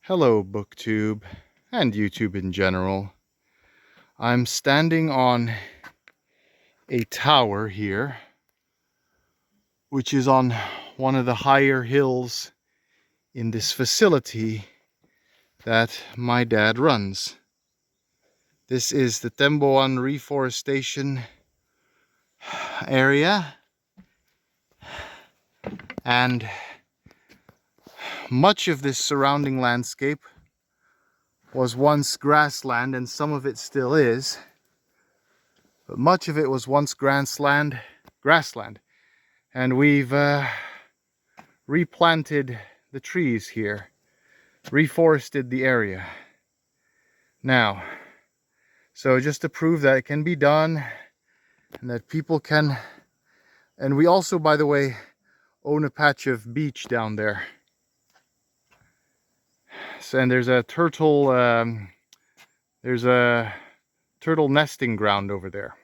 Hello, BookTube and YouTube in general. I'm standing on a tower here, which is on one of the higher hills in this facility that my dad runs. This is the Temboan reforestation area, and much of this surrounding landscape was once grassland, and some of it still is, but much of it was once grassland, and we've replanted the trees here, reforested the area. Now, so just to prove that it can be done and that people can, and we also, by the way, own a patch of beach down there. So, and there's a turtle nesting ground over there.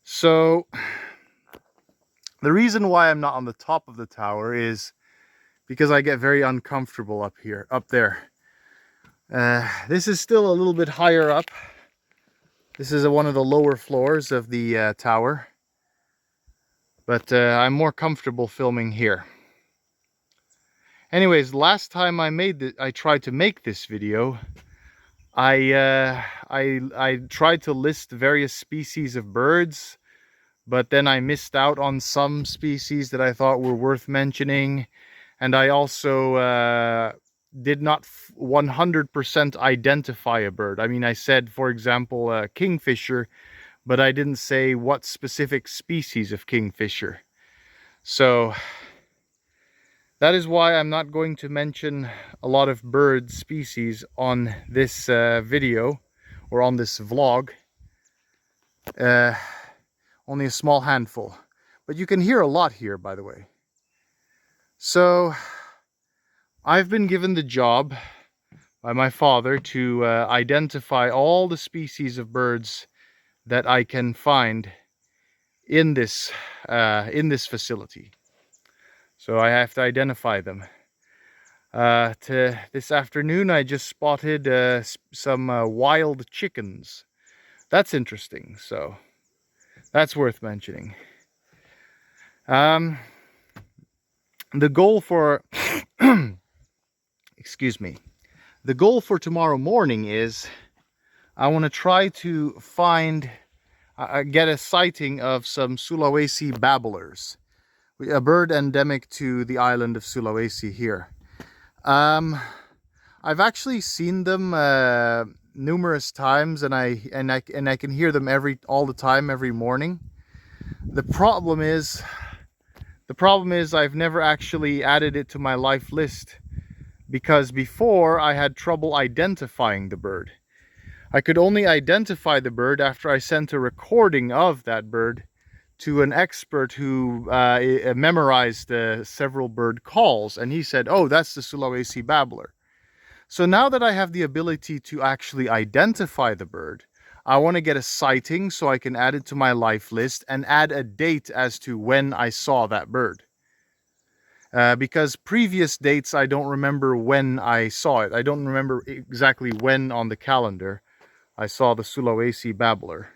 So the reason why I'm not on the top of the tower is because I get very uncomfortable up there. This is still a little bit higher up. This is one of the lower floors of the tower, but I'm more comfortable filming here. Anyways, last time I tried to make this video, I tried to list various species of birds, but then I missed out on some species that I thought were worth mentioning, and I also did not 100% identify a bird. I mean, I said, for example, kingfisher, but I didn't say what specific species of kingfisher. So that is why I'm not going to mention a lot of bird species on this video or on this vlog. Only a small handful. But you can hear a lot here, by the way. So I've been given the job by my father to identify all the species of birds that I can find in this facility. So I have to identify them. This afternoon I just spotted some wild chickens. That's interesting, so that's worth mentioning. The goal for excuse me. The goal for tomorrow morning is I want to try to find get a sighting of some Sulawesi Babblers, a bird endemic to the island of Sulawesi here. I've actually seen them numerous times, and I can hear them all the time, every morning. The problem is I've never actually added it to my life list, because before I had trouble identifying the bird. I could only identify the bird after I sent a recording of that bird to an expert who memorized several bird calls, and he said, oh, that's the Sulawesi Babbler. So now that I have the ability to actually identify the bird, I want to get a sighting so I can add it to my life list and add a date as to when I saw that bird. Because previous dates, I don't remember when I saw it. I don't remember exactly when on the calendar I saw the Sulawesi Babbler.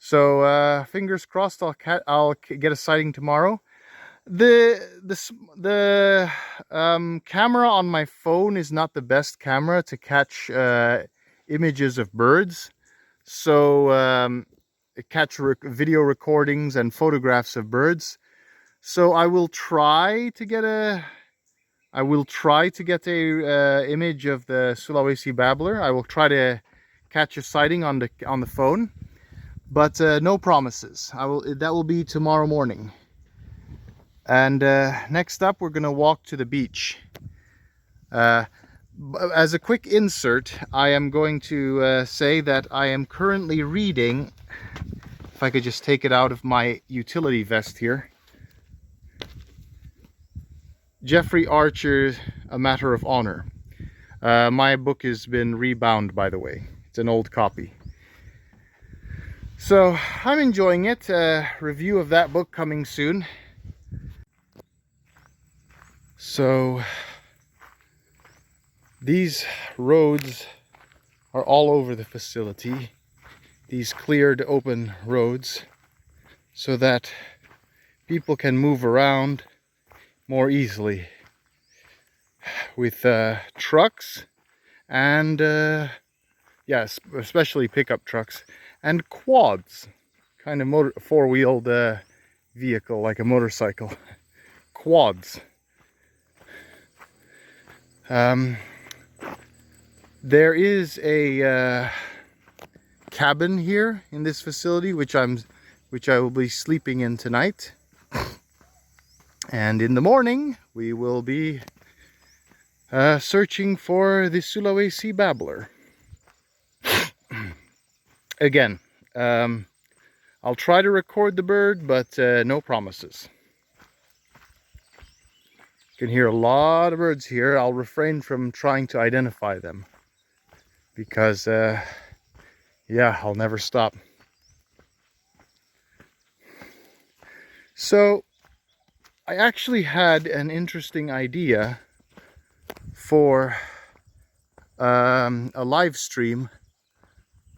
So fingers crossed I'll get a sighting tomorrow. The camera on my phone is not the best camera to catch images of birds. So catch video recordings and photographs of birds. So I will try to get a image of the Sulawesi Babbler. I will try to catch a sighting on the phone. But no promises. That will be tomorrow morning. And next up, we're going to walk to the beach. As a quick insert, I am going to say that I am currently reading, if I could just take it out of my utility vest here, Jeffrey Archer's A Matter of Honor. My book has been rebound, by the way. It's an old copy. So I'm enjoying it. Review of that book coming soon. So these roads are all over the facility, these cleared open roads, so that people can move around more easily with trucks and yes, especially pickup trucks and quads, kind of four-wheeled vehicle like a motorcycle. Quads. There is a cabin here in this facility which I will be sleeping in tonight, and in the morning we will be searching for the Sulawesi Babbler. Again, I'll try to record the bird, but no promises. You can hear a lot of birds here. I'll refrain from trying to identify them because yeah, I'll never stop. So I actually had an interesting idea for a live stream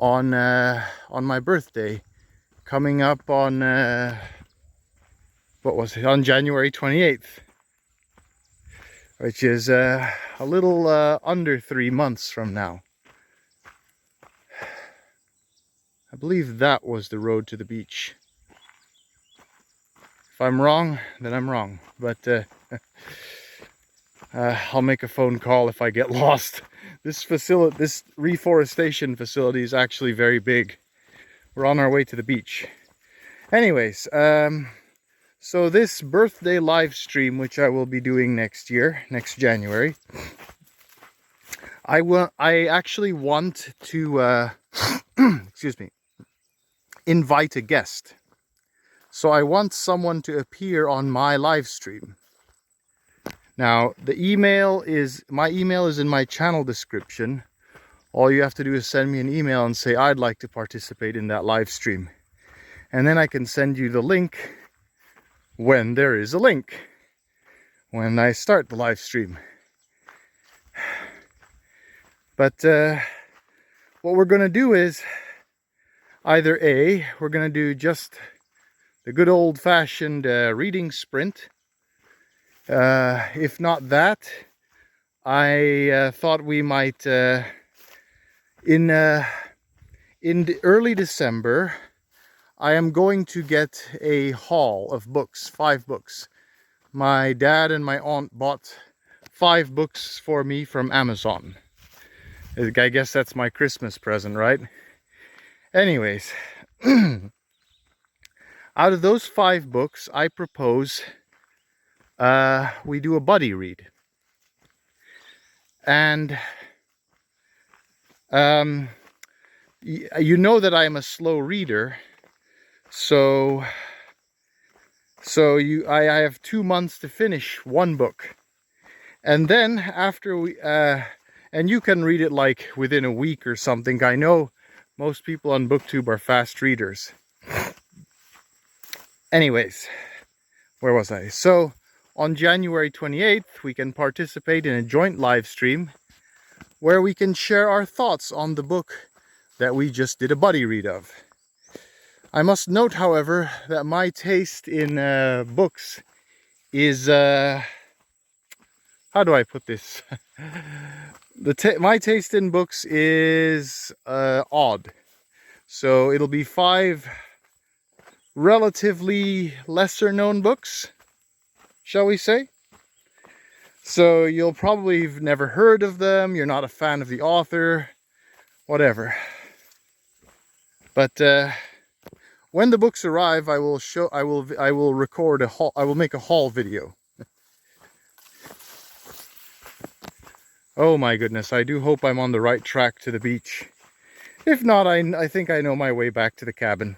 on my birthday, coming up on what was it, on January 28th, which is a little under 3 months from now. I believe that was the road to the beach. If I'm wrong, then I'm wrong, but I'll make a phone call if I get lost. This reforestation facility is actually very big. We're on our way to the beach. Anyways, so this birthday live stream, which I will be doing next January, I actually want to excuse me, invite a guest. So I want someone to appear on my live stream. Now, my email is in my channel description. All you have to do is send me an email and say, I'd like to participate in that live stream. And then I can send you the link when there is a link, when I start the live stream. But what we're going to do is either A, we're going to do just the good old-fashioned reading sprint. If not that, I thought we might in early December, I am going to get a haul of books, 5 books. My dad and my aunt bought 5 books for me from Amazon. I guess that's my Christmas present, right? Anyways, out of those 5 books, I propose we do a buddy read. And you know that I am a slow reader, so I have 2 months to finish 1 book, and then after we and you can read it like within a week or something. I know most people on BookTube are fast readers. Anyways, where was I? So on January 28th, we can participate in a joint live stream where we can share our thoughts on the book that we just did a buddy read of. I must note, however, that my taste in books is, how do I put this? My taste in books is odd. So it'll be 5 relatively lesser known books, shall we say? So you'll probably have never heard of them, you're not a fan of the author, whatever. But when the books arrive, I will record a haul. I will make a haul video. Oh my goodness, I do hope I'm on the right track to the beach. If not, I think I know my way back to the cabin.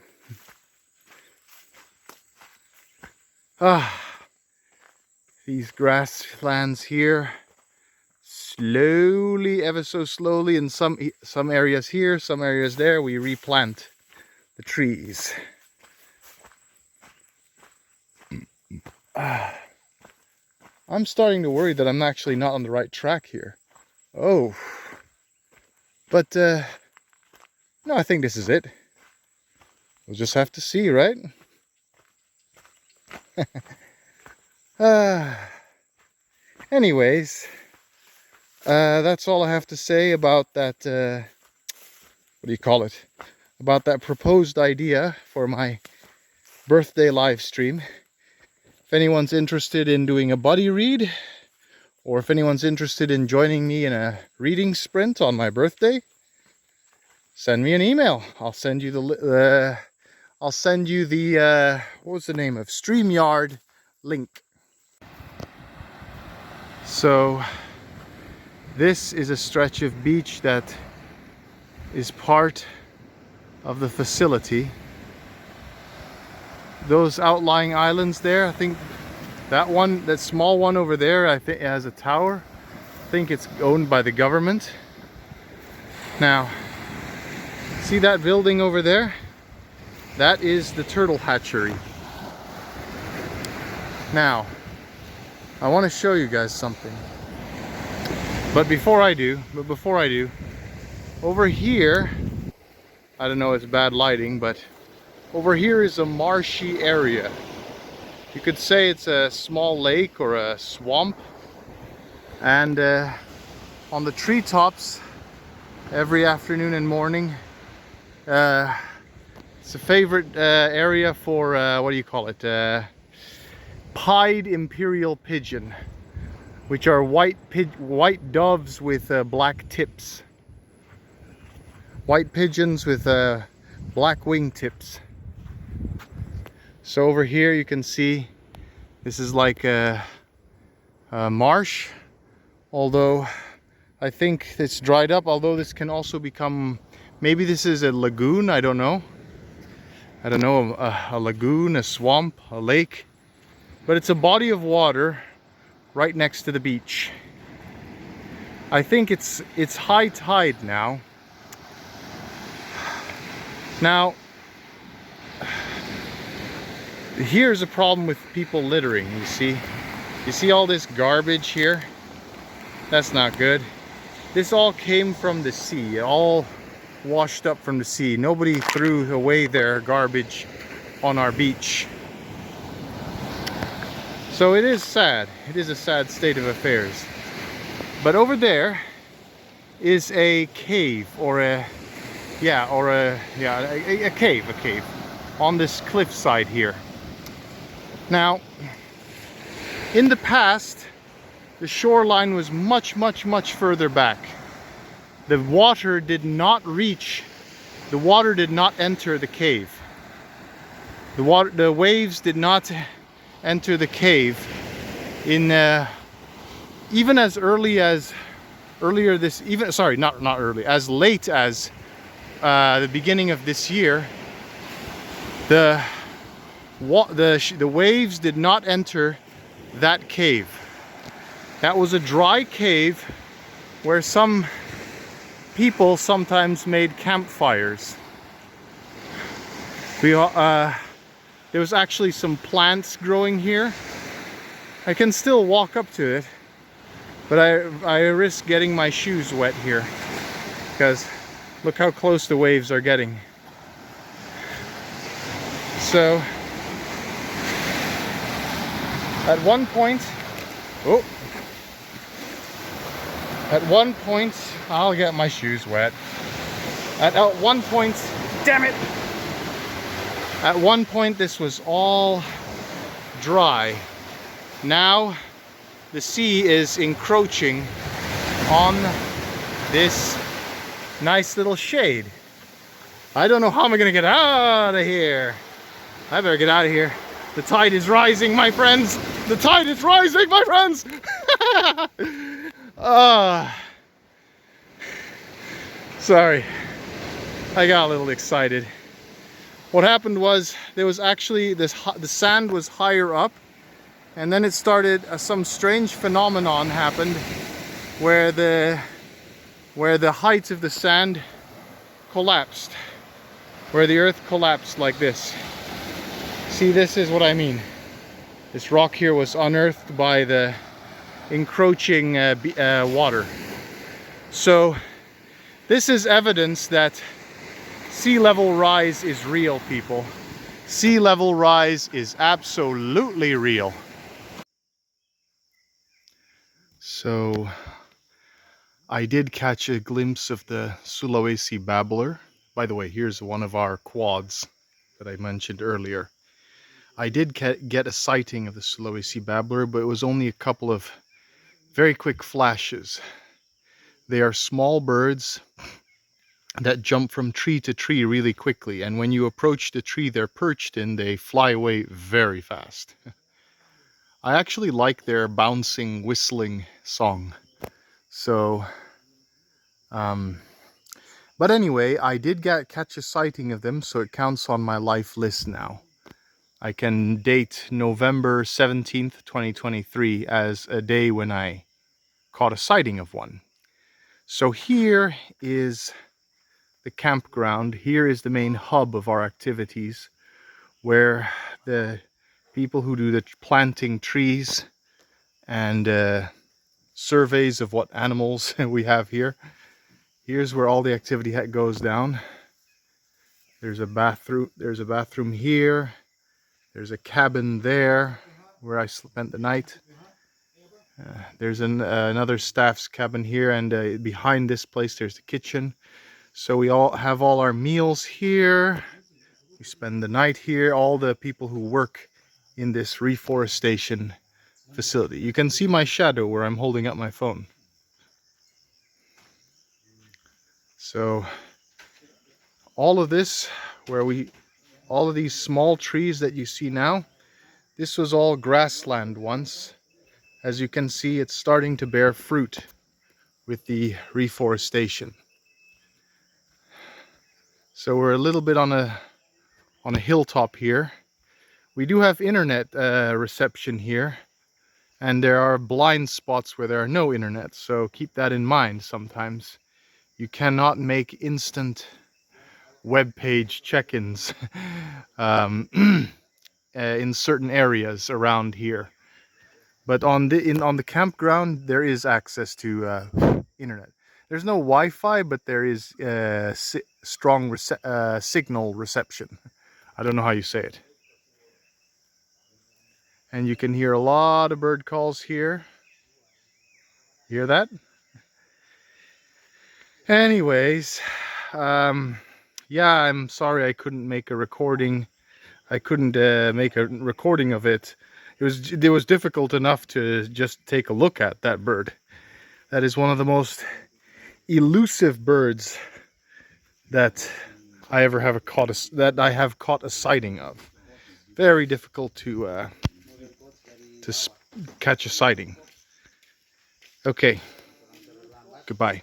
These grasslands here, slowly, ever so slowly, in some areas here, some areas there, we replant the trees. I'm starting to worry that I'm actually not on the right track here. Oh, but no, I think this is it. We'll just have to see, right? Anyways, that's all I have to say about that, what do you call it? About that proposed idea for my birthday live stream. If anyone's interested in doing a buddy read, or if anyone's interested in joining me in a reading sprint on my birthday, send me an email. I'll send you the what was the name of StreamYard link. So this is a stretch of beach that is part of the facility. Those outlying islands there, I think that small one over there, I think it has a tower. I think it's owned by the government. Now, see that building over there? That is the turtle hatchery. Now, I want to show you guys something. But before I do, over here, I don't know, it's bad lighting, but over here is a marshy area. You could say it's a small lake or a swamp. And on the treetops, every afternoon and morning, it's a favorite area for, what do you call it? Pied Imperial pigeon, which are white doves with black tips. White pigeons with black wing tips. So over here you can see this is like a marsh, although I think it's dried up, although this can also become, maybe this is a lagoon, I don't know. I don't know, a lagoon, a swamp, a lake. But it's a body of water right next to the beach. I think it's high tide now. Now, here's a problem with people littering, you see. You see all this garbage here? That's not good. This all came from the sea, all washed up from the sea. Nobody threw away their garbage on our beach. So it is sad. It is a sad state of affairs. But over there is a cave, or a cave on this cliffside here. Now, in the past, the shoreline was much further back. The water did not enter the cave. The waves did not enter the cave in even as early as as late as the beginning of this year. The waves did not enter that cave. That was a dry cave where some people sometimes made campfires. There was actually some plants growing here. I can still walk up to it, but I risk getting my shoes wet here, because look how close the waves are getting. So at one point, I'll get my shoes wet. At one point, damn it! At one point this was all dry. Now the sea is encroaching on this nice little shade. I don't know how I'm gonna get out of here. I better get out of here. The tide is rising, my friends. The tide is rising, my friends. Sorry, I got a little excited. What happened was, there was actually the sand was higher up, and then it started, some strange phenomenon happened where the height of the sand collapsed, where the earth collapsed like this. See, this is what I mean. This rock here was unearthed by the encroaching water. So this is evidence that sea level rise is real, people. Sea level rise is absolutely real. So I did catch a glimpse of the Sulawesi Babbler. By the way, here's one of our quads that I mentioned earlier. I did get a sighting of the Sulawesi Babbler, but it was only a couple of very quick flashes. They are small birds that jump from tree to tree really quickly, and when you approach the tree they're perched in, they fly away very fast. I actually like their bouncing, whistling song. So, but anyway, I did catch a sighting of them, so it counts on my life list now. I can date November 17th, 2023 as a day when I caught a sighting of one. So here is the campground. Here is the main hub of our activities, where the people who do the planting trees and surveys of what animals we have here. Here's where all the activity goes down. There's a bathroom. There's a bathroom here. There's a cabin there where I spent the night. There's another staff's cabin here, and behind this place there's the kitchen. So we all have all our meals here. We spend the night here. All the people who work in this reforestation facility. You can see my shadow where I'm holding up my phone. So all of this, all of these small trees that you see now, this was all grassland once. As you can see, it's starting to bear fruit with the reforestation. So we're a little bit on a hilltop here. We do have internet reception here, and there are blind spots where there are no internet, so keep that in mind. Sometimes you cannot make instant web page check-ins in certain areas around here. But on the campground there is access to internet. There's no Wi-Fi, but there is strong signal reception. I don't know how you say it. And you can hear a lot of bird calls here. Hear that? Anyways, yeah, I'm sorry I couldn't make a recording. I couldn't make a recording of it. It was difficult enough to just take a look at that bird. That is one of the most elusive birds that I ever have caught a sighting of. Very difficult to catch a sighting. Okay, goodbye.